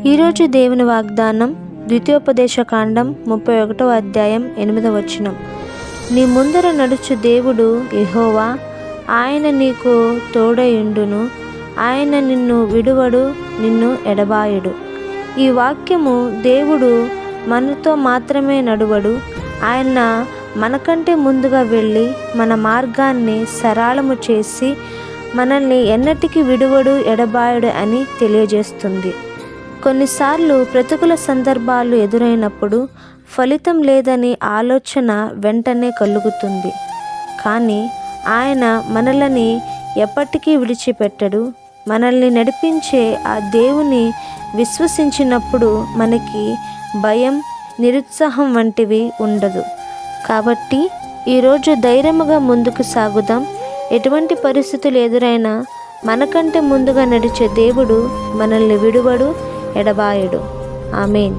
ఈరోజు దేవుని వాగ్దానం ద్వితీయోపదేశకాండం 31వ అధ్యాయం 8వ వచనం. నీ ముందర నడుచు దేవుడు యెహోవా, ఆయన నీకు తోడయుండును, ఆయన నిన్ను విడువడు, నిన్ను ఎడబాయడు. ఈ వాక్యము దేవుడు మనతో మాత్రమే నడువడు, ఆయన మనకంటే ముందుగా వెళ్ళి మన మార్గాన్ని సరళము చేసి మనల్ని ఎన్నటికీ విడువడు, ఎడబాయడు అని తెలియజేస్తుంది. కొన్నిసార్లు ప్రతికూల సందర్భాలు ఎదురైనప్పుడు ఫలితం లేదని ఆలోచన వెంటనే కలుగుతుంది. కానీ ఆయన మనల్ని ఎప్పటికీ విడిచిపెట్టడు. మనల్ని నడిపించే ఆ దేవుని విశ్వసించినప్పుడు మనకి భయం, నిరుత్సాహం వంటివి ఉండదు. కాబట్టి ఈరోజు ధైర్యముగా ముందుకు సాగుదాం. ఎటువంటి పరిస్థితులు ఎదురైనా మనకంటే ముందుగా నడిచే దేవుడు మనల్ని విడువడు, ఎడబాయడు. ఆమేన్.